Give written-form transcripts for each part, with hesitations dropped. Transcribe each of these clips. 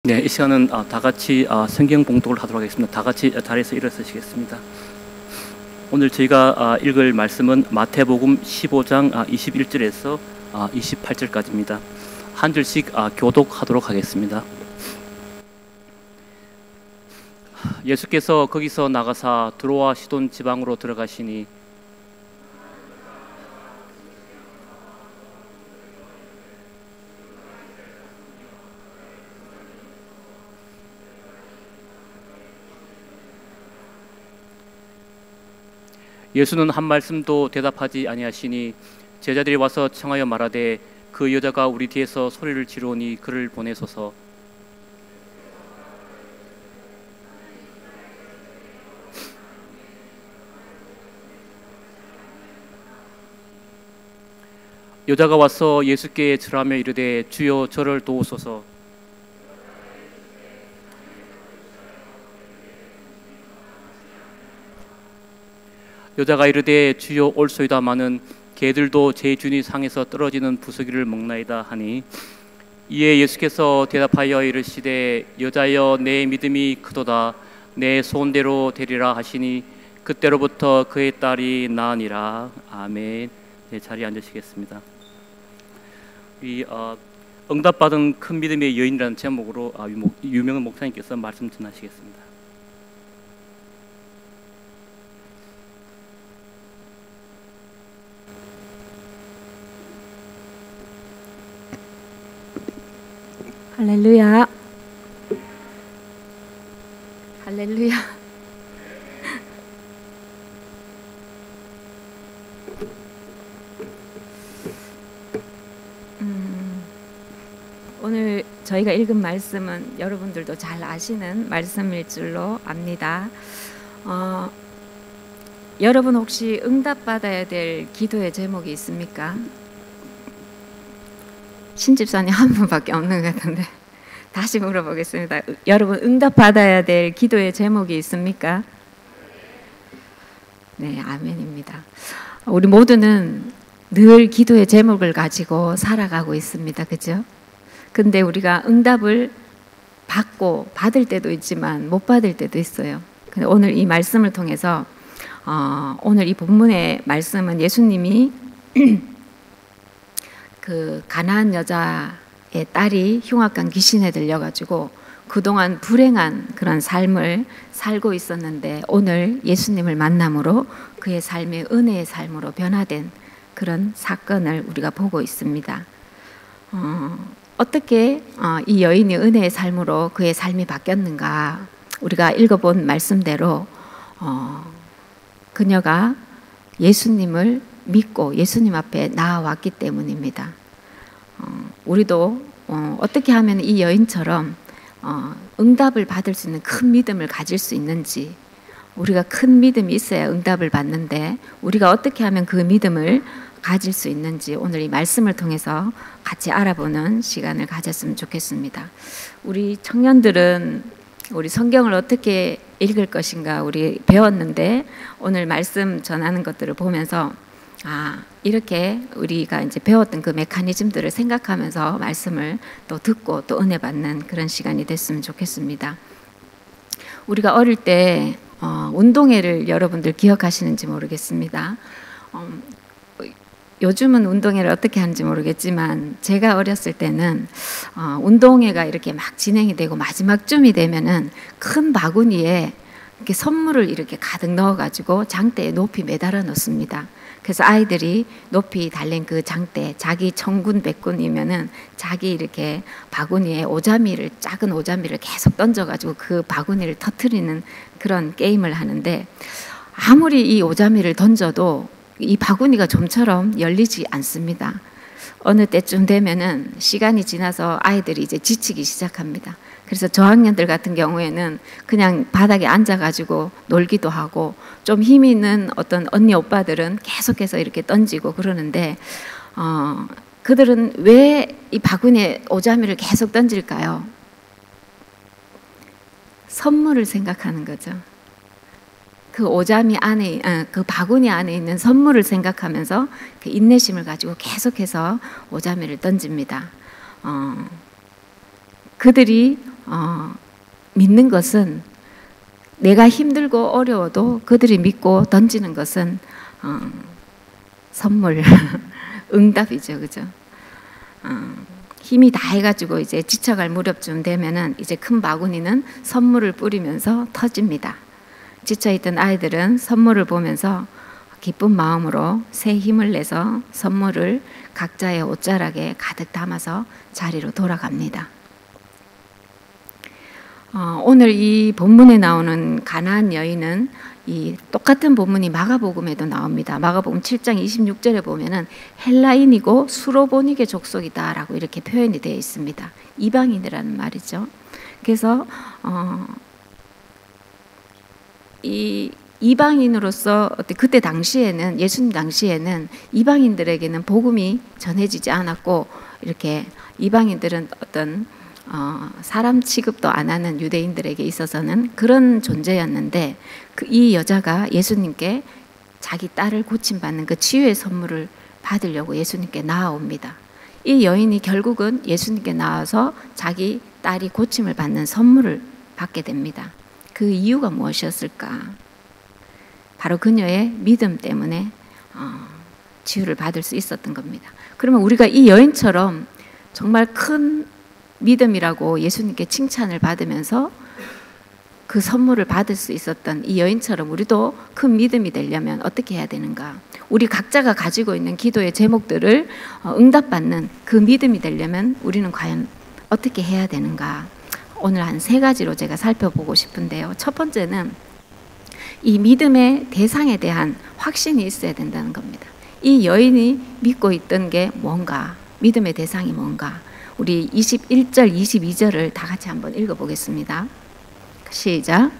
네, 이 시간은 다 같이 성경 봉독을 하도록 하겠습니다. 다 같이 자리에서 일어서시겠습니다. 오늘 저희가 읽을 말씀은 마태복음 15장 21절에서 28절까지입니다. 한 절씩 교독하도록 하겠습니다. 예수께서 거기서 나가사 드로아 시돈 지방으로 들어가시니 예수는 한 말씀도 대답하지 아니하시니 제자들이 와서 청하여 말하되 그 여자가 우리 뒤에서 소리를 지르오니 그를 보내소서. 여자가 와서 예수께 절하며 이르되 주여 저를 도우소서. 여자가 이르되 주여 올소이다마는 개들도 제 준이 상에서 떨어지는 부스기를 먹나이다 하니 이에 예수께서 대답하여 이르시되 여자여 내 믿음이 크도다 내 소원대로 되리라 하시니 그때로부터 그의 딸이 나으니라. 아멘. 네, 자리에 앉으시겠습니다. 이 응답받은 큰 믿음의 여인이라는 제목으로 유명한 목사님께서 말씀 전하시겠습니다. 할렐루야. 할렐루야. 오늘 저희가 읽은 말씀은 여러분들도 잘 아시는 말씀일 줄로 압니다. 여러분 혹시 응답받아야 될 기도의 제목이 있습니까? 신집사님 한 분밖에 없는 것 같은데 다시 물어보겠습니다. 여러분 응답받아야 될 기도의 제목이 있습니까? 네, 아멘입니다. 우리 모두는 늘 기도의 제목을 가지고 살아가고 있습니다. 그죠? 근데 우리가 응답을 받을 때도 있지만 못 받을 때도 있어요. 근데 오늘 이 말씀을 통해서 오늘 이 본문의 말씀은 예수님이 그 가나안 여자의 딸이 흉악한 귀신에 들려가지고 그동안 불행한 그런 삶을 살고 있었는데 오늘 예수님을 만남으로 그의 삶이 은혜의 삶으로 변화된 그런 사건을 우리가 보고 있습니다. 어떻게 이 여인이 은혜의 삶으로 그의 삶이 바뀌었는가? 우리가 읽어본 말씀대로 그녀가 예수님을 믿고 예수님 앞에 나아왔기 때문입니다. 우리도 어떻게 하면 이 여인처럼 응답을 받을 수 있는 큰 믿음을 가질 수 있는지, 우리가 큰 믿음이 있어야 응답을 받는데 우리가 어떻게 하면 그 믿음을 가질 수 있는지 오늘 이 말씀을 통해서 같이 알아보는 시간을 가졌으면 좋겠습니다. 우리 청년들은 우리 성경을 어떻게 읽을 것인가 우리 배웠는데 오늘 말씀 전하는 것들을 보면서 이렇게 우리가 이제 배웠던 그 메커니즘들을 생각하면서 말씀을 또 듣고 또 은혜 받는 그런 시간이 됐으면 좋겠습니다. 우리가 어릴 때 운동회를 여러분들 기억하시는지 모르겠습니다. 요즘은 운동회를 어떻게 하는지 모르겠지만 제가 어렸을 때는 운동회가 이렇게 막 진행이 되고 마지막쯤이 되면은 큰 바구니에 이렇게 선물을 이렇게 가득 넣어가지고 장대에 높이 매달아 놓습니다. 그래서 아이들이 높이 달린 그 장대, 자기 천군 백군이면은 자기 이렇게 바구니에 작은 오자미를 계속 던져가지고 그 바구니를 터트리는 그런 게임을 하는데 아무리 이 오자미를 던져도 이 바구니가 좀처럼 열리지 않습니다. 어느 때쯤 되면은 시간이 지나서 아이들이 이제 지치기 시작합니다. 그래서 저학년들 같은 경우에는 그냥 바닥에 앉아가지고 놀기도 하고 좀 힘이 있는 어떤 언니 오빠들은 계속해서 이렇게 던지고 그러는데 그들은 왜 이 바구니에 오자미를 계속 던질까요? 선물을 생각하는 거죠. 그 오자미 안에, 그 바구니 안에 있는 선물을 생각하면서 그 인내심을 가지고 계속해서 오자미를 던집니다. 그들이 믿는 것은 내가 힘들고 어려워도 그들이 믿고 던지는 것은 선물, 응답이죠, 그죠? 힘이 다 해가지고 이제 지쳐갈 무렵쯤 되면은 이제 큰 바구니는 선물을 뿌리면서 터집니다. 지쳐있던 아이들은 선물을 보면서 기쁜 마음으로 새 힘을 내서 선물을 각자의 옷자락에 가득 담아서 자리로 돌아갑니다. 오늘 이 본문에 나오는 가나안 여인은 이 똑같은 본문이 마가복음에도 나옵니다. 마가복음 7장 26절에 보면은 헬라인이고 수로보니게 족속이다라고 이렇게 표현이 되어 있습니다. 이방인이라는 말이죠. 그래서 이 이방인으로서 그때 당시에는 예수님 당시에는 이방인들에게는 복음이 전해지지 않았고 이렇게 이방인들은 어떤 사람 취급도 안 하는 유대인들에게 있어서는 그런 존재였는데 이 여자가 예수님께 자기 딸을 고침받는 그 치유의 선물을 받으려고 예수님께 나아옵니다. 이 여인이 결국은 예수님께 나와서 자기 딸이 고침을 받는 선물을 받게 됩니다. 그 이유가 무엇이었을까? 바로 그녀의 믿음 때문에 치유를 받을 수 있었던 겁니다. 그러면 우리가 이 여인처럼 정말 큰 믿음이라고 예수님께 칭찬을 받으면서 그 선물을 받을 수 있었던 이 여인처럼 우리도 큰 믿음이 되려면 어떻게 해야 되는가? 우리 각자가 가지고 있는 기도의 제목들을 응답받는 그 믿음이 되려면 우리는 과연 어떻게 해야 되는가? 오늘 한 3가지로 제가 살펴보고 싶은데요. 첫 번째는 이 믿음의 대상에 대한 확신이 있어야 된다는 겁니다. 이 여인이 믿고 있던 게 뭔가? 믿음의 대상이 뭔가? 우리 21절, 22절을 다 같이 한번 읽어보겠습니다. 시작.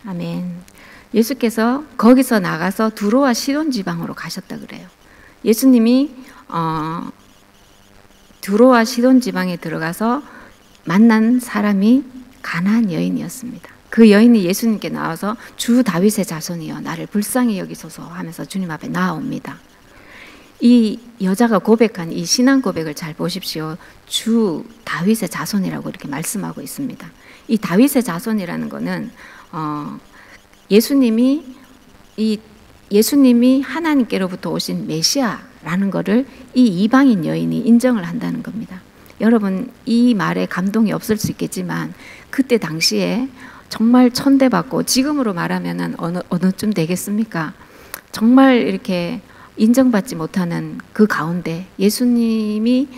아멘. 예수께서 거기서 나가서 두로와 시돈 지방으로 가셨다 그래요. 예수님이 두로와 시돈 지방에 들어가서 만난 사람이 가나안 여인이었습니다. 그 여인이 예수님께 나와서 주 다윗의 자손이여 나를 불쌍히 여기소서 하면서 주님 앞에 나아옵니다. 이 여자가 고백한 이 신앙 고백을 잘 보십시오. 주 다윗의 자손이라고 이렇게 말씀하고 있습니다. 이 다윗의 자손이라는 거는 예수님이 하나님께로부터 오신 메시아라는 것을 이 이방인 여인이 인정을 한다는 겁니다. 여러분 이 말에 감동이 없을 수 있겠지만 그때 당시에 정말 천대받고 지금으로 말하면 어느쯤 되겠습니까? 정말 이렇게 인정받지 못하는 그 가운데 예수님이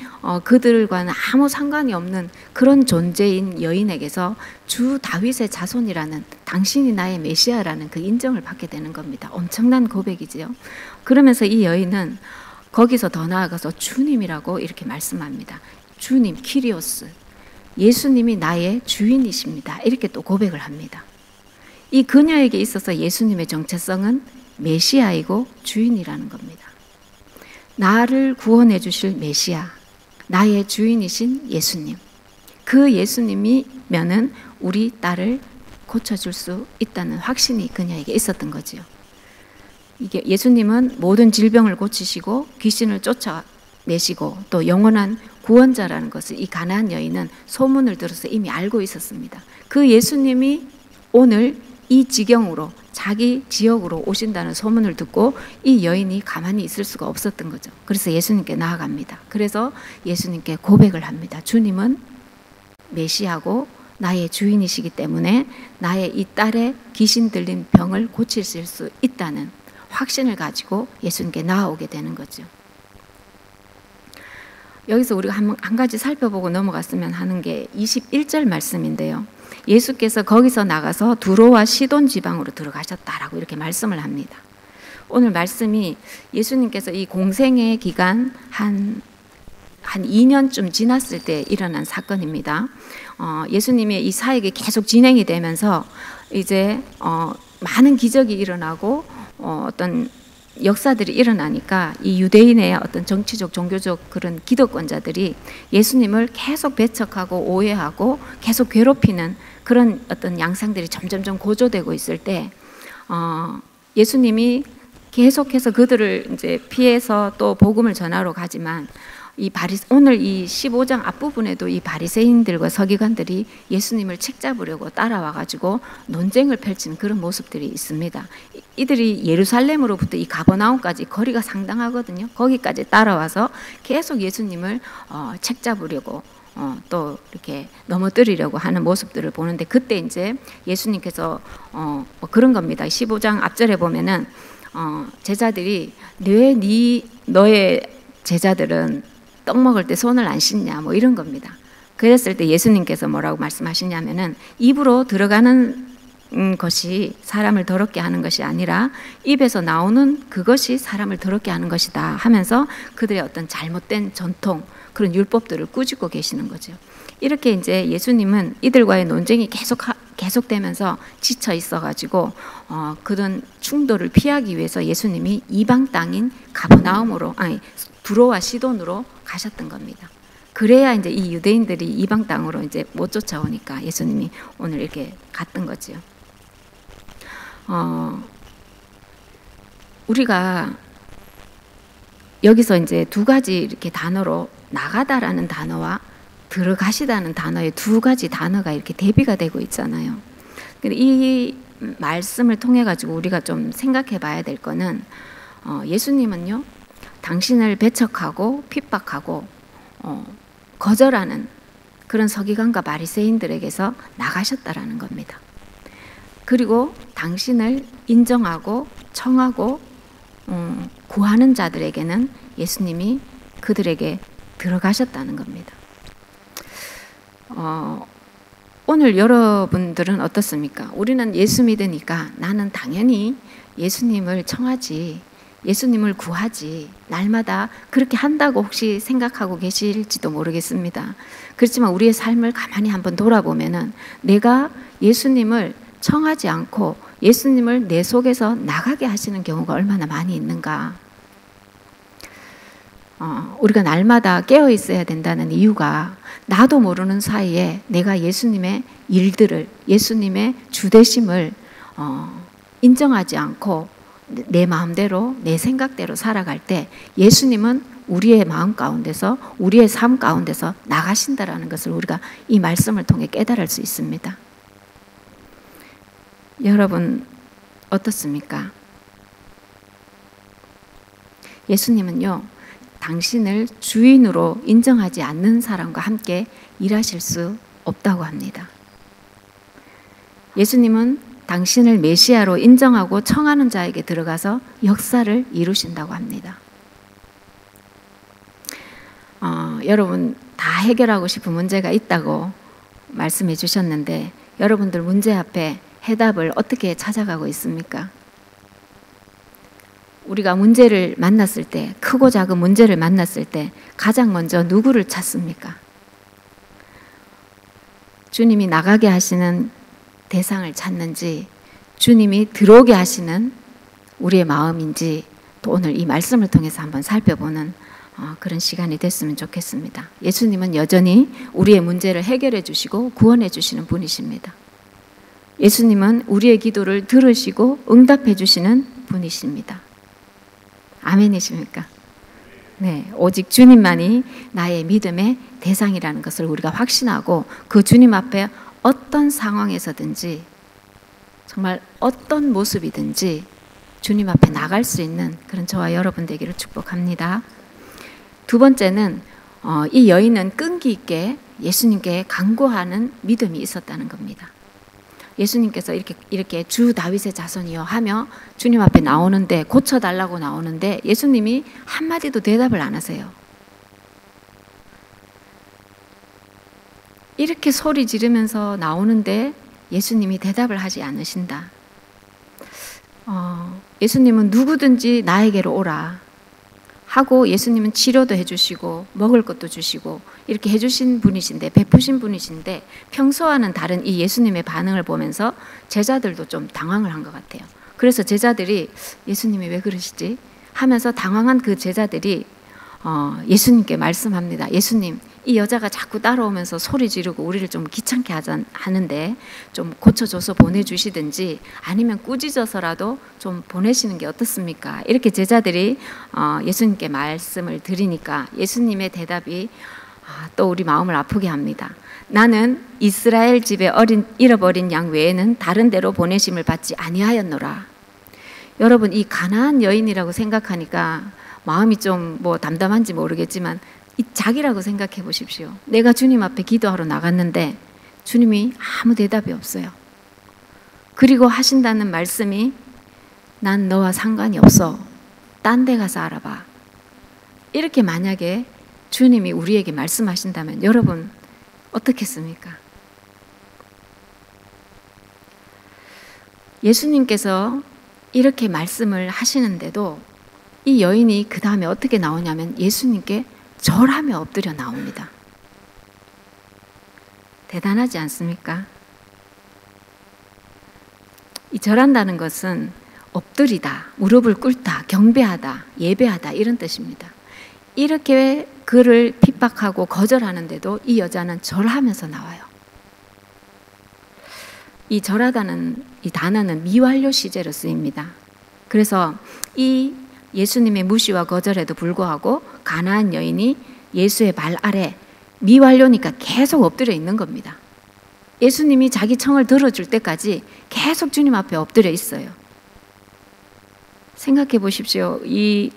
그들과는 아무 상관이 없는 그런 존재인 여인에게서 주 다윗의 자손이라는 당신이 나의 메시아라는 그 인정을 받게 되는 겁니다. 엄청난 고백이지요. 그러면서 이 여인은 거기서 더 나아가서 주님이라고 이렇게 말씀합니다. 주님, 키리오스, 예수님이 나의 주인이십니다. 이렇게 또 고백을 합니다. 이 그녀에게 있어서 예수님의 정체성은 메시아이고 주인이라는 겁니다. 나를 구원해 주실 메시아, 나의 주인이신 예수님. 그 예수님이면은 우리 딸을 고쳐줄 수 있다는 확신이 그녀에게 있었던 거지요. 이게 예수님은 모든 질병을 고치시고 귀신을 쫓아내시고 또 영원한 구원자라는 것을 이 가나안 여인은 소문을 들어서 이미 알고 있었습니다. 그 예수님이 오늘 이 지경으로 자기 지역으로 오신다는 소문을 듣고 이 여인이 가만히 있을 수가 없었던 거죠. 그래서 예수님께 나아갑니다. 그래서 예수님께 고백을 합니다. 주님은 메시아고 나의 주인이시기 때문에 나의 이 딸의 귀신 들린 병을 고치실 수 있다는 확신을 가지고 예수님께 나아오게 되는 거죠. 여기서 우리가 한 가지 살펴보고 넘어갔으면 하는 게 21절 말씀인데요. 예수께서 거기서 나가서 두로와 시돈 지방으로 들어가셨다라고 이렇게 말씀을 합니다. 오늘 말씀이 예수님께서 이 공생의 기간 한 2년쯤 지났을 때 일어난 사건입니다. 예수님의 이 사역이 계속 진행이 되면서 이제 많은 기적이 일어나고 어떤 역사들이 일어나니까 이 유대인의 어떤 정치적 종교적 그런 기득권자들이 예수님을 계속 배척하고 오해하고 계속 괴롭히는 그런 어떤 양상들이 점점점 고조되고 있을 때 예수님이 계속해서 그들을 이제 피해서 또 복음을 전하러 가지만 오늘 이 15장 앞부분에도 이 바리새인들과 서기관들이 예수님을 책잡으려고 따라와 가지고 논쟁을 펼치는 그런 모습들이 있습니다. 이들이 예루살렘으로부터 이 가버나움까지 거리가 상당하거든요. 거기까지 따라와서 계속 예수님을 책잡으려고 또 이렇게 넘어뜨리려고 하는 모습들을 보는데, 그때 이제 예수님께서 뭐 그런 겁니다. 15장 앞절에 보면은 제자들이 왜 너의 제자들은 떡 먹을 때 손을 안 씻냐, 뭐 이런 겁니다. 그랬을 때 예수님께서 뭐라고 말씀하시냐면은 입으로 들어가는 것이 사람을 더럽게 하는 것이 아니라 입에서 나오는 그것이 사람을 더럽게 하는 것이다 하면서 그들의 어떤 잘못된 전통, 그런 율법들을 꾸짖고 계시는 거죠. 이렇게 이제 예수님은 이들과의 논쟁이 계속되면서 지쳐 있어가지고 그런 충돌을 피하기 위해서 예수님이 이방 땅인 두로와 시돈으로 가셨던 겁니다. 그래야 이제 이 유대인들이 이방 땅으로 이제 못 쫓아오니까 예수님이 오늘 이렇게 갔던 거죠. 우리가 여기서 이제 두 가지 이렇게 단어로 나가다라는 단어와 들어가시다는 단어의 두 가지 단어가 이렇게 대비가 되고 있잖아요. 근데 이 말씀을 통해 가지고 우리가 좀 생각해 봐야 될 거는 예수님은요, 당신을 배척하고 핍박하고 거절하는 그런 서기관과 바리새인들에게서 나가셨다라는 겁니다. 그리고 당신을 인정하고 청하고 구하는 자들에게는 예수님이 그들에게 들어가셨다는 겁니다. 오늘 여러분들은 어떻습니까? 우리는 예수 믿으니까 나는 당연히 예수님을 청하지, 예수님을 구하지, 날마다 그렇게 한다고 혹시 생각하고 계실지도 모르겠습니다. 그렇지만 우리의 삶을 가만히 한번 돌아보면은 내가 예수님을 청하지 않고 예수님을 내 속에서 나가게 하시는 경우가 얼마나 많이 있는가. 우리가 날마다 깨어 있어야 된다는 이유가 나도 모르는 사이에 내가 예수님의 일들을, 예수님의 주되심을 인정하지 않고 내 마음대로 내 생각대로 살아갈 때 예수님은 우리의 마음 가운데서, 우리의 삶 가운데서 나가신다라는 것을 우리가 이 말씀을 통해 깨달을 수 있습니다. 여러분 어떻습니까? 예수님은요, 당신을 주인으로 인정하지 않는 사람과 함께 일하실 수 없다고 합니다. 예수님은 당신을 메시아로 인정하고 청하는 자에게 들어가서 역사를 이루신다고 합니다. 여러분 다 해결하고 싶은 문제가 있다고 말씀해 주셨는데 여러분들 문제 앞에 해답을 어떻게 찾아가고 있습니까? 우리가 문제를 만났을 때, 크고 작은 문제를 만났을 때 가장 먼저 누구를 찾습니까? 주님이 나가게 하시는 대상을 찾는지, 주님이 들어오게 하시는 우리의 마음인지, 또 오늘 이 말씀을 통해서 한번 살펴보는 그런 시간이 됐으면 좋겠습니다. 예수님은 여전히 우리의 문제를 해결해 주시고 구원해 주시는 분이십니다. 예수님은 우리의 기도를 들으시고 응답해 주시는 분이십니다. 아멘이십니까? 네, 오직 주님만이 나의 믿음의 대상이라는 것을 우리가 확신하고 그 주님 앞에 어떤 상황에서든지 정말 어떤 모습이든지 주님 앞에 나갈 수 있는 그런 저와 여러분 되기를 축복합니다. 두 번째는 이 여인은 끈기 있게 예수님께 간구하는 믿음이 있었다는 겁니다. 예수님께서 이렇게 주 다윗의 자손이여 하며 주님 앞에 나오는데, 고쳐달라고 나오는데 예수님이 한마디도 대답을 안 하세요. 이렇게 소리 지르면서 나오는데 예수님이 대답을 하지 않으신다. 예수님은 누구든지 나에게로 오라 하고 예수님은 치료도 해주시고 먹을 것도 주시고 이렇게 해주신 분이신데, 베푸신 분이신데 평소와는 다른 이 예수님의 반응을 보면서 제자들도 좀 당황을 한 것 같아요. 그래서 제자들이 예수님이 왜 그러시지? 하면서 당황한 그 제자들이 예수님께 말씀합니다. 예수님, 이 여자가 자꾸 따라오면서 소리 지르고 우리를 좀 귀찮게 하는데 좀 고쳐줘서 보내주시든지 아니면 꾸짖어서라도 좀 보내시는 게 어떻습니까? 이렇게 제자들이 예수님께 말씀을 드리니까 예수님의 대답이 또 우리 마음을 아프게 합니다. 나는 이스라엘 집에 잃어버린 양 외에는 다른 데로 보내심을 받지 아니하였노라. 여러분, 이 가나안 여인이라고 생각하니까 마음이 좀 뭐 담담한지 모르겠지만 이 자기라고 생각해 보십시오. 내가 주님 앞에 기도하러 나갔는데 주님이 아무 대답이 없어요. 그리고 하신다는 말씀이 난 너와 상관이 없어. 딴 데 가서 알아봐. 이렇게 만약에 주님이 우리에게 말씀하신다면 여러분 어떻겠습니까? 예수님께서 이렇게 말씀을 하시는데도 이 여인이 그 다음에 어떻게 나오냐면 예수님께 절하며 엎드려 나옵니다. 대단하지 않습니까? 이 절한다는 것은 엎드리다, 무릎을 꿇다, 경배하다, 예배하다 이런 뜻입니다. 이렇게 그를 핍박하고 거절하는데도 이 여자는 절하면서 나와요. 이 절하다는 이 단어는 미완료 시제로 쓰입니다. 그래서 이 예수님의 무시와 거절에도 불구하고 가나안 여인이 예수의 발 아래 미완료니까 계속 엎드려 있는 겁니다. 예수님이 자기 청을 들어줄 때까지 계속 주님 앞에 엎드려 있어요. 생각해 보십시오. 이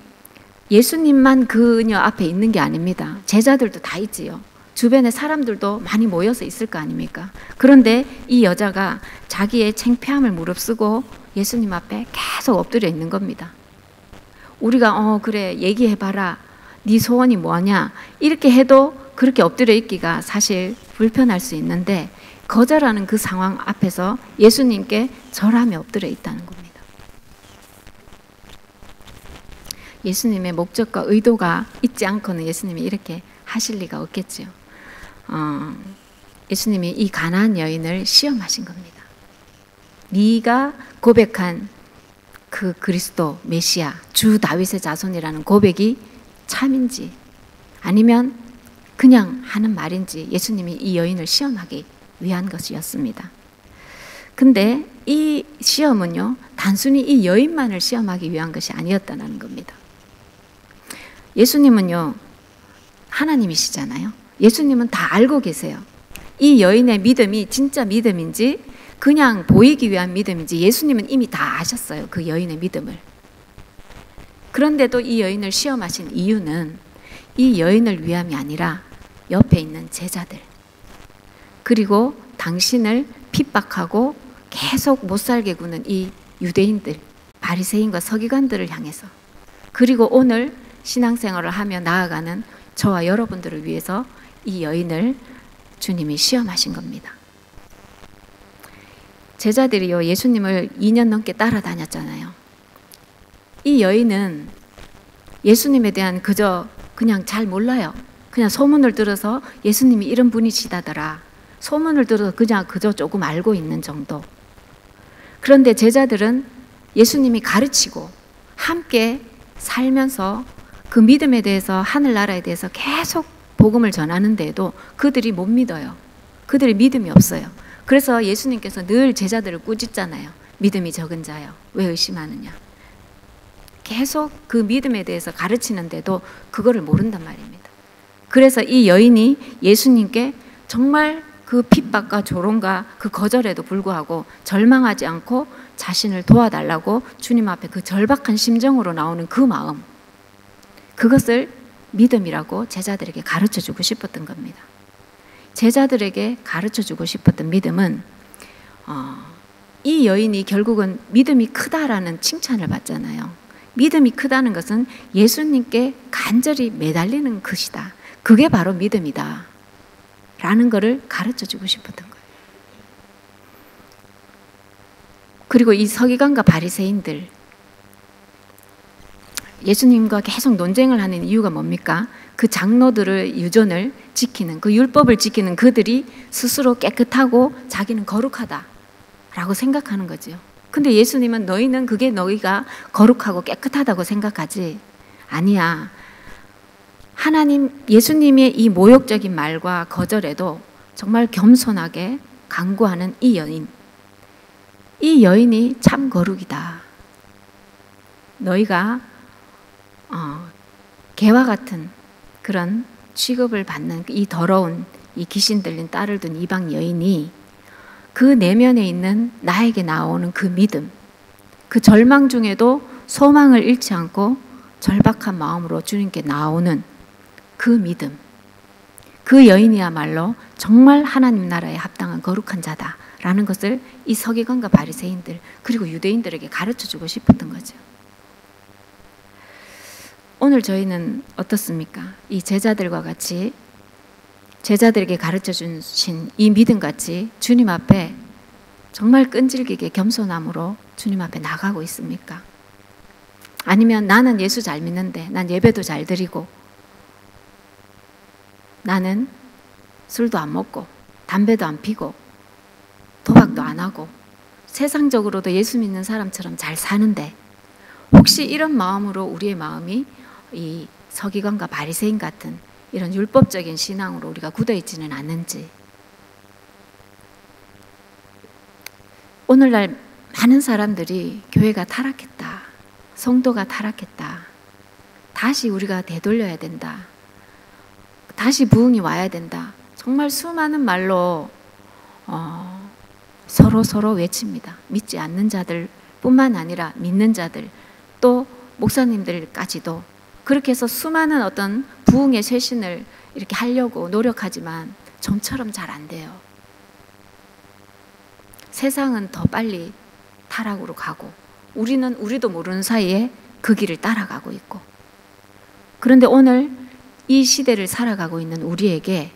예수님만 그녀 앞에 있는 게 아닙니다. 제자들도 다 있지요. 주변에 사람들도 많이 모여서 있을 거 아닙니까? 그런데 이 여자가 자기의 창피함을 무릅쓰고 예수님 앞에 계속 엎드려 있는 겁니다. 우리가 그래 얘기해봐라, 네 소원이 뭐냐 이렇게 해도 그렇게 엎드려 있기가 사실 불편할 수 있는데 거절하는 그 상황 앞에서 예수님께 절하며 엎드려 있다는 겁니다. 예수님의 목적과 의도가 있지 않고는 예수님이 이렇게 하실 리가 없겠지요. 예수님이 이 가나안 여인을 시험하신 겁니다. 네가 고백한 그 그리스도 메시아 주 다윗의 자손이라는 고백이 참인지 아니면 그냥 하는 말인지 예수님이 이 여인을 시험하기 위한 것이었습니다. 근데 이 시험은요 단순히 이 여인만을 시험하기 위한 것이 아니었다는 겁니다. 예수님은요 하나님이시잖아요. 예수님은 다 알고 계세요. 이 여인의 믿음이 진짜 믿음인지 그냥 보이기 위한 믿음인지 예수님은 이미 다 아셨어요. 그 여인의 믿음을. 그런데도 이 여인을 시험하신 이유는 이 여인을 위함이 아니라 옆에 있는 제자들 그리고 당신을 핍박하고 계속 못살게 구는 이 유대인들, 바리새인과 서기관들을 향해서 그리고 오늘 신앙생활을 하며 나아가는 저와 여러분들을 위해서 이 여인을 주님이 시험하신 겁니다. 제자들이요 예수님을 2년 넘게 따라다녔잖아요. 이 여인은 예수님에 대한 그냥 잘 몰라요. 그냥 소문을 들어서 예수님이 이런 분이시다더라. 소문을 들어서 그저 조금 알고 있는 정도. 그런데 제자들은 예수님이 가르치고 함께 살면서 그 믿음에 대해서 하늘나라에 대해서 계속 복음을 전하는데도 그들이 못 믿어요. 그들이 믿음이 없어요. 그래서 예수님께서 늘 제자들을 꾸짖잖아요. 믿음이 적은 자요. 왜 의심하느냐. 계속 그 믿음에 대해서 가르치는데도 그거를 모른단 말입니다. 그래서 이 여인이 예수님께 정말 그 핍박과 조롱과 그 거절에도 불구하고 절망하지 않고 자신을 도와달라고 주님 앞에 그 절박한 심정으로 나오는 그 마음, 그것을 믿음이라고 제자들에게 가르쳐주고 싶었던 겁니다. 제자들에게 가르쳐주고 싶었던 믿음은 이 여인이 결국은 믿음이 크다라는 칭찬을 받잖아요. 믿음이 크다는 것은 예수님께 간절히 매달리는 것이다. 그게 바로 믿음이다 라는 것을 가르쳐주고 싶었던 거예요. 그리고 이 서기관과 바리새인들, 예수님과 계속 논쟁을 하는 이유가 뭡니까? 그 장로들의 유전을 지키는, 그 율법을 지키는 그들이 스스로 깨끗하고 자기는 거룩하다라고 생각하는 거죠. 근데 예수님은 너희는 그게 너희가 거룩하고 깨끗하다고 생각하지? 아니야. 하나님, 예수님의 이 모욕적인 말과 거절에도 정말 겸손하게 간구하는 이 여인. 이 여인이 참 거룩이다. 너희가 개와 같은 그런 취급을 받는 이 더러운 이 귀신 들린 딸을 둔 이방 여인이 그 내면에 있는 나에게 나오는 그 믿음, 그 절망 중에도 소망을 잃지 않고 절박한 마음으로 주님께 나오는 그 믿음, 그 여인이야말로 정말 하나님 나라에 합당한 거룩한 자다라는 것을 이 서기관과 바리새인들 그리고 유대인들에게 가르쳐주고 싶었던 거죠. 오늘 저희는 어떻습니까? 이 제자들과 같이 제자들에게 가르쳐 주신 이 믿음같이 주님 앞에 정말 끈질기게 겸손함으로 주님 앞에 나가고 있습니까? 아니면 나는 예수 잘 믿는데 난 예배도 잘 드리고 나는 술도 안 먹고 담배도 안 피고 도박도 안 하고 세상적으로도 예수 믿는 사람처럼 잘 사는데 혹시 이런 마음으로 우리의 마음이 이 서기관과 바리새인 같은 이런 율법적인 신앙으로 우리가 굳어있지는 않는지. 오늘날 많은 사람들이 교회가 타락했다, 성도가 타락했다, 다시 우리가 되돌려야 된다, 다시 부흥이 와야 된다, 정말 수많은 말로 서로 외칩니다. 믿지 않는 자들 뿐만 아니라 믿는 자들 또 목사님들까지도 그렇게 해서 수많은 어떤 부흥의 쇄신을 이렇게 하려고 노력하지만 좀처럼 잘 안 돼요. 세상은 더 빨리 타락으로 가고 우리도 모르는 사이에 그 길을 따라가고 있고, 그런데 오늘 이 시대를 살아가고 있는 우리에게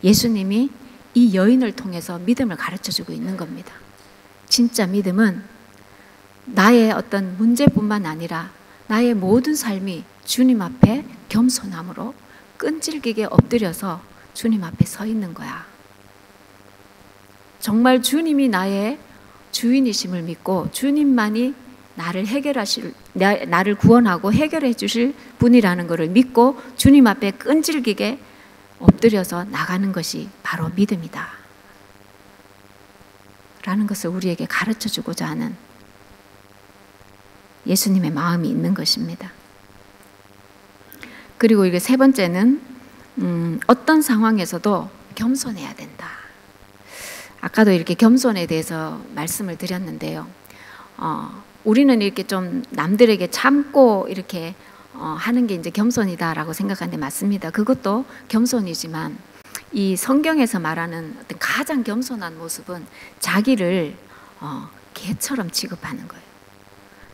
예수님이 이 여인을 통해서 믿음을 가르쳐주고 있는 겁니다. 진짜 믿음은 나의 어떤 문제뿐만 아니라 나의 모든 삶이 주님 앞에 겸손함으로 끈질기게 엎드려서 주님 앞에 서 있는 거야. 정말 주님이 나의 주인이심을 믿고 주님만이 나를 구원하고 해결해 주실 분이라는 것을 믿고 주님 앞에 끈질기게 엎드려서 나가는 것이 바로 믿음이다 라는 것을 우리에게 가르쳐 주고자 하는 예수님의 마음이 있는 것입니다. 그리고 이게 세 번째는 어떤 상황에서도 겸손해야 된다. 아까도 이렇게 겸손에 대해서 말씀을 드렸는데요. 우리는 이렇게 좀 남들에게 참고 이렇게 하는 게 이제 겸손이다라고 생각하는데 맞습니다. 그것도 겸손이지만 이 성경에서 말하는 어떤 가장 겸손한 모습은 자기를 개처럼 취급하는 거예요.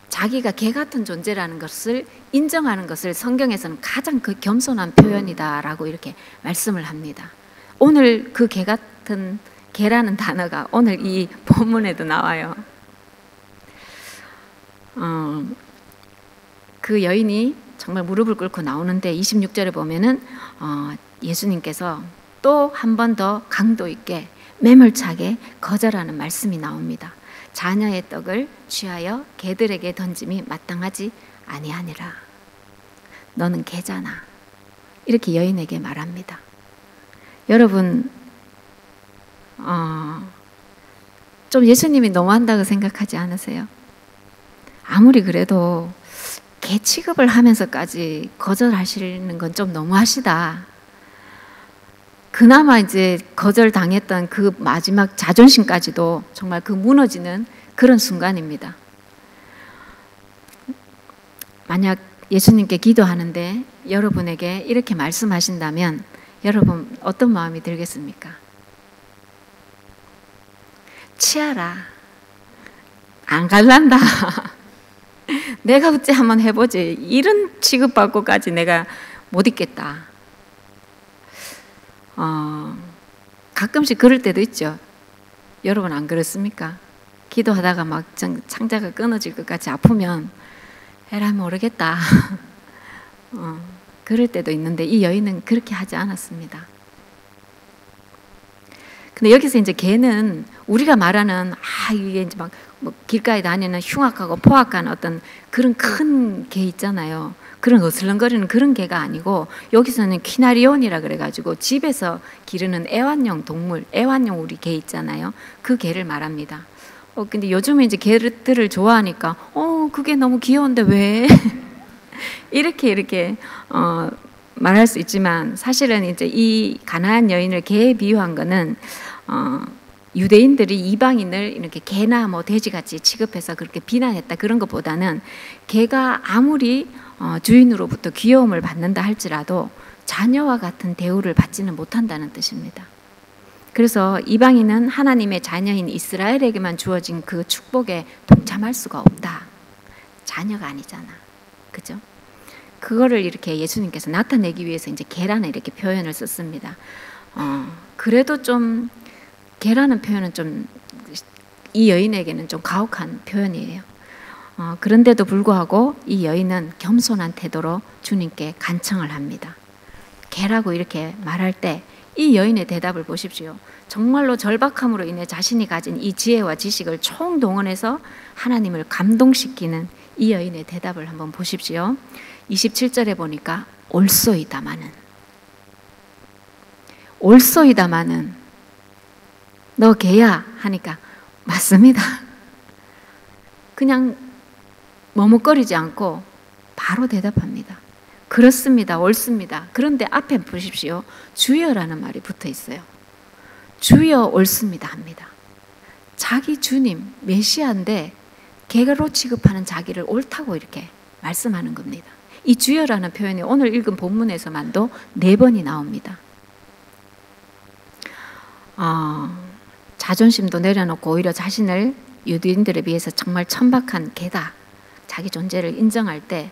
자기가 개 같은 존재라는 것을 인정하는 것을 성경에서는 가장 그 겸손한 표현이다라고 이렇게 말씀을 합니다. 오늘 그 개 같은 개라는 단어가 오늘 이 본문에도 나와요. 그 여인이 정말 무릎을 꿇고 나오는데 26절에 보면은 예수님께서 또 한 번 더 강도 있게 매몰차게 거절하는 말씀이 나옵니다. 자녀의 떡을 취하여 개들에게 던짐이 마땅하지 아니하니라. 너는 개잖아. 이렇게 여인에게 말합니다. 여러분, 좀 예수님이 너무한다고 생각하지 않으세요? 아무리 그래도 개 취급을 하면서까지 거절하시는 건 좀 너무하시다. 그나마 이제 거절당했던 그 마지막 자존심까지도 정말 그 무너지는 그런 순간입니다. 만약 예수님께 기도하는데 여러분에게 이렇게 말씀하신다면 여러분 어떤 마음이 들겠습니까? 치아라. 안 갈란다. 내가 어째 한번 해보지. 이런 취급받고까지 내가 못 있겠다. 가끔씩 그럴 때도 있죠. 여러분 안 그렇습니까? 기도하다가 막 창자가 끊어질 것 같이 아프면 에라 모르겠다. 그럴 때도 있는데 이 여인은 그렇게 하지 않았습니다. 근데 여기서 이제 개는 우리가 말하는 이게 이제 막 뭐 길가에 다니는 흉악하고 포악한 어떤 그런 큰 개 있잖아요. 그런 어슬렁거리는 그런 개가 아니고 여기서는 키나리온이라 그래가지고 집에서 기르는 애완용 동물, 애완용 우리 개 있잖아요. 그 개를 말합니다. 근데 요즘에 이제 개들을 좋아하니까 그게 너무 귀여운데 왜 이렇게 말할 수 있지만 사실은 이제 이 가나안 여인을 개에 비유한 거는 유대인들이 이방인을 이렇게 개나 뭐 돼지같이 취급해서 그렇게 비난했다 그런 것보다는 개가 아무리 주인으로부터 귀여움을 받는다 할지라도 자녀와 같은 대우를 받지는 못한다는 뜻입니다. 그래서 이방인은 하나님의 자녀인 이스라엘에게만 주어진 그 축복에 동참할 수가 없다. 자녀가 아니잖아. 그죠? 그거를 이렇게 예수님께서 나타내기 위해서 이제 개라는 이렇게 표현을 썼습니다. 그래도 좀 개라는 표현은 좀 이 여인에게는 좀 가혹한 표현이에요. 그런데도 불구하고 이 여인은 겸손한 태도로 주님께 간청을 합니다. 개라고 이렇게 말할 때 이 여인의 대답을 보십시오. 정말로 절박함으로 인해 자신이 가진 이 지혜와 지식을 총동원해서 하나님을 감동시키는 이 여인의 대답을 한번 보십시오. 27절에 보니까 올소이다마는 너 개야 하니까 맞습니다. 그냥 머뭇거리지 않고 바로 대답합니다. 그렇습니다. 옳습니다. 그런데 앞에 보십시오. 주여라는 말이 붙어 있어요. 주여 옳습니다 합니다. 자기 주님 메시아인데 개로 취급하는 자기를 옳다고 이렇게 말씀하는 겁니다. 이 주여라는 표현이 오늘 읽은 본문에서만도 4번이 나옵니다. 자존심도 내려놓고 오히려 자신을 유대인들에 비해서 정말 천박한 개다, 자기 존재를 인정할 때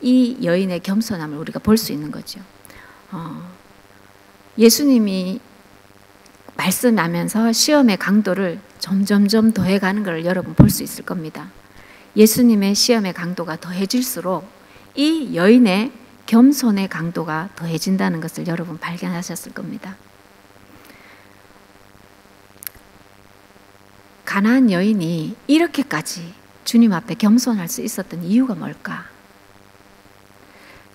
이 여인의 겸손함을 우리가 볼 수 있는 거죠. 예수님이 말씀하면서 시험의 강도를 점점점 더해가는 걸 여러분 볼 수 있을 겁니다. 예수님의 시험의 강도가 더해질수록 이 여인의 겸손의 강도가 더해진다는 것을 여러분 발견하셨을 겁니다. 가나안 여인이 이렇게까지 주님 앞에 겸손할 수 있었던 이유가 뭘까?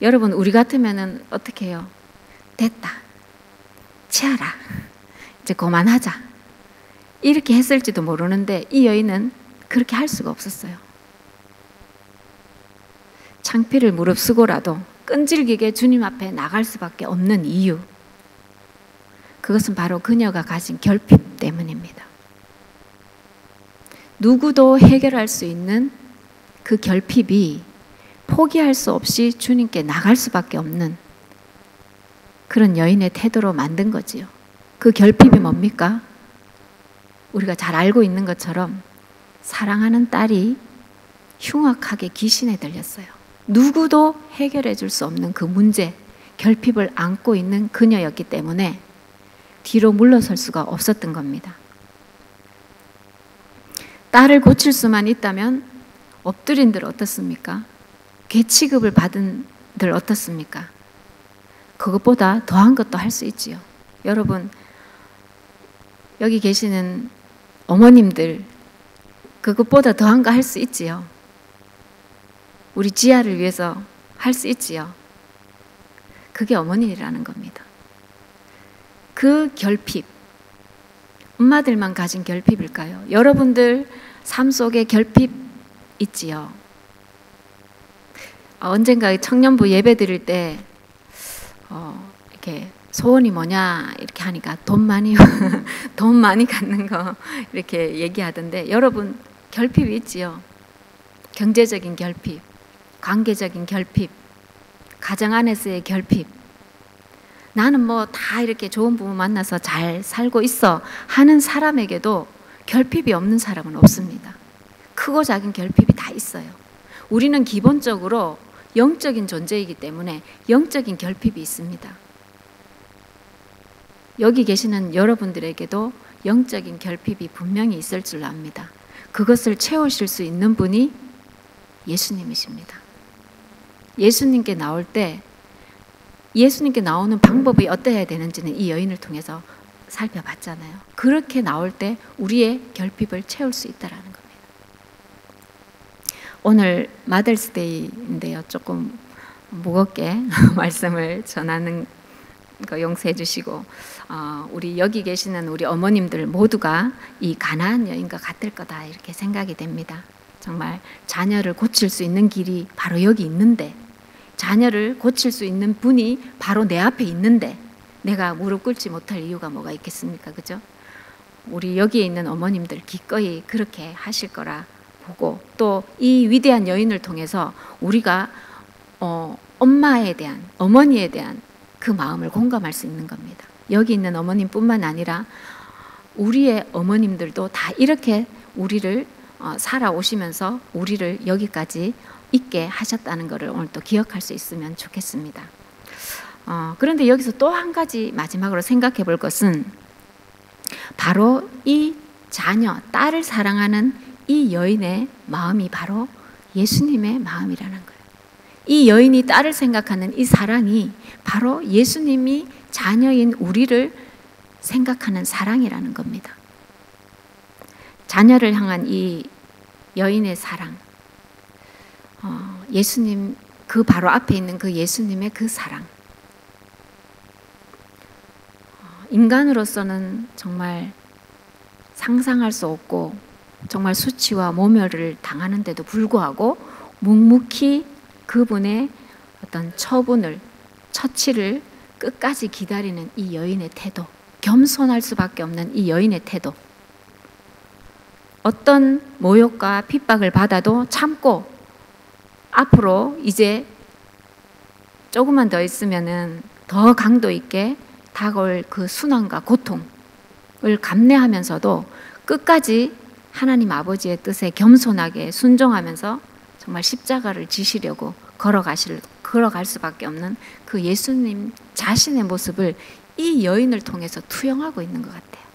여러분, 우리 같으면은 어떻게 해요? 됐다, 치아라, 이제 그만하자, 이렇게 했을지도 모르는데 이 여인은 그렇게 할 수가 없었어요. 창피를 무릅쓰고라도 끈질기게 주님 앞에 나갈 수밖에 없는 이유, 그것은 바로 그녀가 가진 결핍 때문입니다. 누구도 해결할 수 있는 그 결핍이 포기할 수 없이 주님께 나갈 수밖에 없는 그런 여인의 태도로 만든 거지요. 그 결핍이 뭡니까? 우리가 잘 알고 있는 것처럼 사랑하는 딸이 흉악하게 귀신에 들렸어요. 누구도 해결해 줄 수 없는 그 문제, 결핍을 안고 있는 그녀였기 때문에 뒤로 물러설 수가 없었던 겁니다. 딸을 고칠 수만 있다면 엎드린들 어떻습니까? 개 취급을 받은들 어떻습니까? 그것보다 더한 것도 할 수 있지요. 여러분, 여기 계시는 어머님들, 그것보다 더한 거 할 수 있지요. 우리 지아를 위해서 할 수 있지요. 그게 어머니라는 겁니다. 그 결핍, 엄마들만 가진 결핍일까요? 여러분들 삶 속에 결핍 있지요. 언젠가 청년부 예배 드릴 때 이렇게 소원이 뭐냐 이렇게 하니까 돈 많이 갖는 거 이렇게 얘기하던데, 여러분 결핍이 있지요. 경제적인 결핍, 관계적인 결핍, 가정 안에서의 결핍. 나는 뭐 다 이렇게 좋은 부부 만나서 잘 살고 있어 하는 사람에게도 결핍이 없는 사람은 없습니다. 크고 작은 결핍이 다 있어요. 우리는 기본적으로 영적인 존재이기 때문에 영적인 결핍이 있습니다. 여기 계시는 여러분들에게도 영적인 결핍이 분명히 있을 줄 압니다. 그것을 채우실 수 있는 분이 예수님이십니다. 예수님께 나올 때 예수님께 나오는 방법이 어떠해야 되는지는 이 여인을 통해서 살펴봤잖아요. 그렇게 나올 때 우리의 결핍을 채울 수 있다라는 겁니다. 오늘 마더스데이인데요. 조금 무겁게 말씀을 전하는 거 용서해 주시고, 우리 여기 계시는 우리 어머님들 모두가 이 가나안 여인과 같을 거다 이렇게 생각이 됩니다. 정말 자녀를 고칠 수 있는 길이 바로 여기 있는데, 자녀를 고칠 수 있는 분이 바로 내 앞에 있는데 내가 무릎 꿇지 못할 이유가 뭐가 있겠습니까? 그죠? 우리 여기에 있는 어머님들 기꺼이 그렇게 하실 거라 보고, 또 이 위대한 여인을 통해서 우리가 엄마에 대한, 어머니에 대한 그 마음을 공감할 수 있는 겁니다. 여기 있는 어머님뿐만 아니라 우리의 어머님들도 다 이렇게 우리를 살아오시면서 우리를 여기까지 있게 하셨다는 것을 오늘 또 기억할 수 있으면 좋겠습니다. 그런데 여기서 또 한 가지 마지막으로 생각해 볼 것은 바로 이 자녀, 딸을 사랑하는 이 여인의 마음이 바로 예수님의 마음이라는 거예요. 이 여인이 딸을 생각하는 이 사랑이 바로 예수님이 자녀인 우리를 생각하는 사랑이라는 겁니다. 자녀를 향한 이 여인의 사랑, 예수님 그 바로 앞에 있는 그 예수님의 그 사랑, 인간으로서는 정말 상상할 수 없고 정말 수치와 모멸을 당하는데도 불구하고 묵묵히 그분의 어떤 처분을, 처치를 끝까지 기다리는 이 여인의 태도, 겸손할 수밖에 없는 이 여인의 태도, 어떤 모욕과 핍박을 받아도 참고 앞으로 이제 조금만 더 있으면은 더 강도 있게 다가올 그 순환과 고통을 감내하면서도 끝까지 하나님 아버지의 뜻에 겸손하게 순종하면서 정말 십자가를 지시려고 걸어갈 수밖에 없는 그 예수님 자신의 모습을 이 여인을 통해서 투영하고 있는 것 같아요.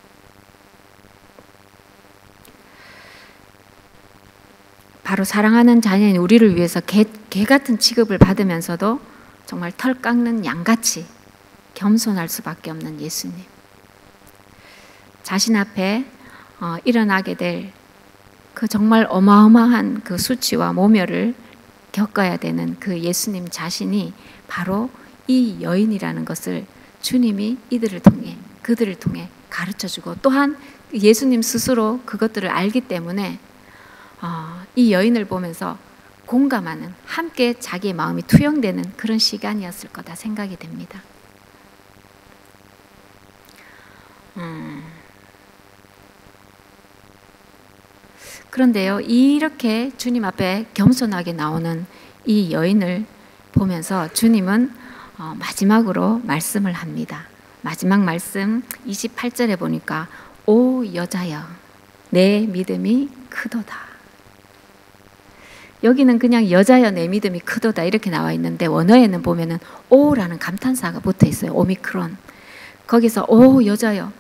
바로 사랑하는 자녀인 우리를 위해서 개 같은 취급을 받으면서도 정말 털 깎는 양같이 겸손할 수밖에 없는 예수님. 자신 앞에 일어나게 될 그 정말 어마어마한 그 수치와 모멸을 겪어야 되는 그 예수님 자신이 바로 이 여인이라는 것을 주님이 그들을 통해 가르쳐주고, 또한 예수님 스스로 그것들을 알기 때문에 이 여인을 보면서 공감하는, 함께 자기의 마음이 투영되는 그런 시간이었을 거다 생각이 됩니다. 그런데요, 이렇게 주님 앞에 겸손하게 나오는 이 여인을 보면서 주님은 마지막으로 말씀을 합니다. 마지막 말씀 28절에 보니까 오 여자여 내 믿음이 크도다. 여기는 그냥 여자여 내 믿음이 크도다 이렇게 나와 있는데 원어에는 보면은 오라는 감탄사가 붙어 있어요. 오미크론. 거기서 오 여자여,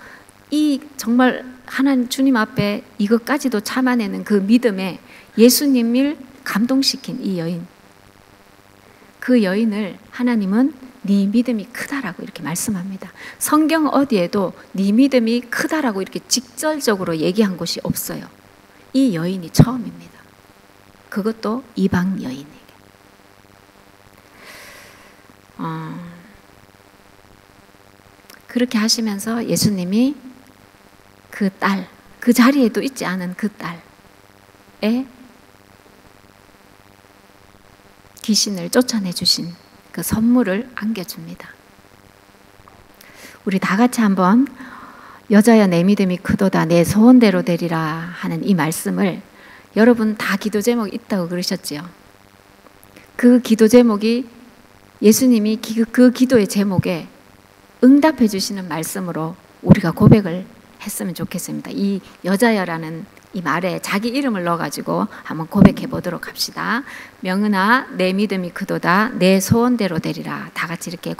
이 정말 하나님 주님 앞에 이것까지도 참아내는 그 믿음에 예수님을 감동시킨 이 여인, 그 여인을 하나님은 네 믿음이 크다라고 이렇게 말씀합니다. 성경 어디에도 네 믿음이 크다라고 이렇게 직설적으로 얘기한 곳이 없어요. 이 여인이 처음입니다. 그것도 이방 여인에게. 그렇게 하시면서 예수님이 그 딸, 그 자리에도 있지 않은 그 딸의 귀신을 쫓아내 주신 그 선물을 안겨줍니다. 우리 다 같이 한번 여자야 내 믿음이 크도다 내 소원대로 되리라 하는 이 말씀을, 여러분 다 기도 제목이 있다고 그러셨지요. 그 기도 제목이 예수님이 그 기도의 제목에 응답해 주시는 말씀으로 우리가 고백을 했으면 좋겠습니다. 이 여자여라는 이 말에 자기 이름을 넣어가지고 한번 고백해 보도록 합시다. 명은아 내 믿음이 크도다 내 소원대로 되리라. 다 같이 이렇게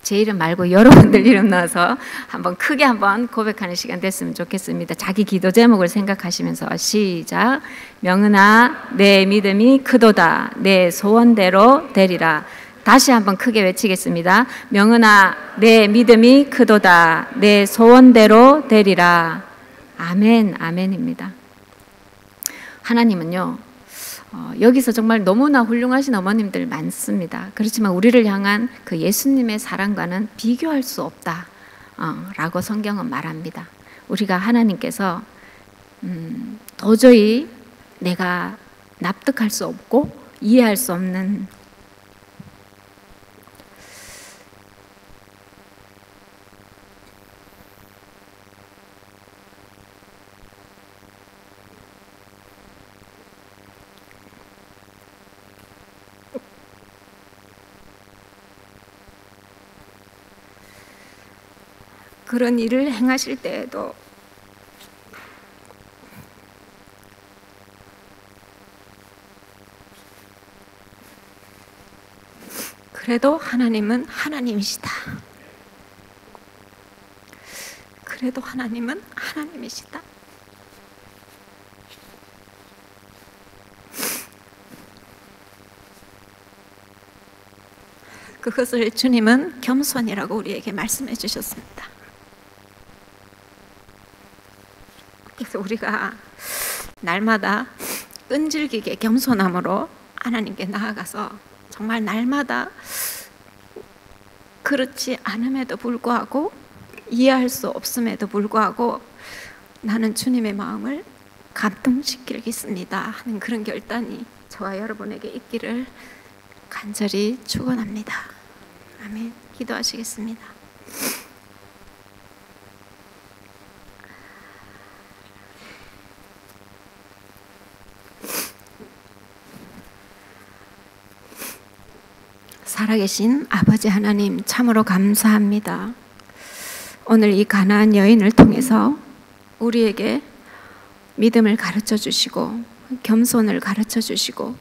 제 이름 말고 여러분들 이름 넣어서 한번 크게 한번 고백하는 시간 됐으면 좋겠습니다. 자기 기도 제목을 생각하시면서 시작. 명은아 내 믿음이 크도다 내 소원대로 되리라. 다시 한번 크게 외치겠습니다. 명은아, 내 믿음이 크도다. 내 소원대로 되리라. 아멘, 아멘입니다. 하나님은요, 여기서 정말 너무나 훌륭하신 어머님들 많습니다. 그렇지만 우리를 향한 그 예수님의 사랑과는 비교할 수 없다 라고 성경은 말합니다. 우리가 하나님께서 도저히 내가 납득할 수 없고 이해할 수 없는 그런 일을 행하실 때에도 그래도 하나님은 하나님이시다. 그래도 하나님은 하나님이시다. 그것을 주님은 겸손이라고 우리에게 말씀해 주셨습니다. 그래서 우리가 날마다 끈질기게 겸손함으로 하나님께 나아가서 정말 날마다 그렇지 않음에도 불구하고 이해할 수 없음에도 불구하고 나는 주님의 마음을 감동시키겠습니다 하는 그런 결단이 저와 여러분에게 있기를 간절히 축원합니다. 아멘. 기도하시겠습니다. 살아계신 아버지 하나님, 참으로 감사합니다. 오늘 이 가나안 여인을 통해서 우리에게 믿음을 가르쳐 주시고 겸손을 가르쳐 주시고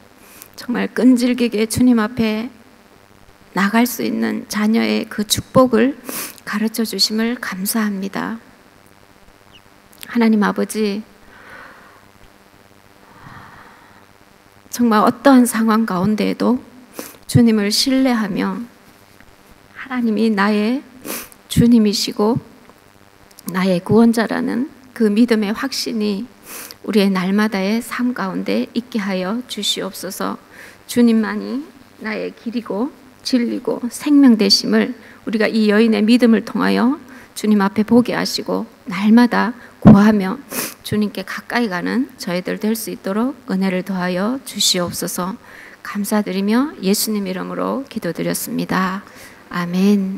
정말 끈질기게 주님 앞에 나갈 수 있는 자녀의 그 축복을 가르쳐 주심을 감사합니다. 하나님 아버지, 정말 어떠한 상황 가운데에도 주님을 신뢰하며 하나님이 나의 주님이시고 나의 구원자라는 그 믿음의 확신이 우리의 날마다의 삶 가운데 있게 하여 주시옵소서. 주님만이 나의 길이고 진리고 생명 되심을 우리가 이 여인의 믿음을 통하여 주님 앞에 보게 하시고 날마다 구하며 주님께 가까이 가는 저희들 될 수 있도록 은혜를 더하여 주시옵소서. 감사드리며 예수님 이름으로 기도드렸습니다. 아멘.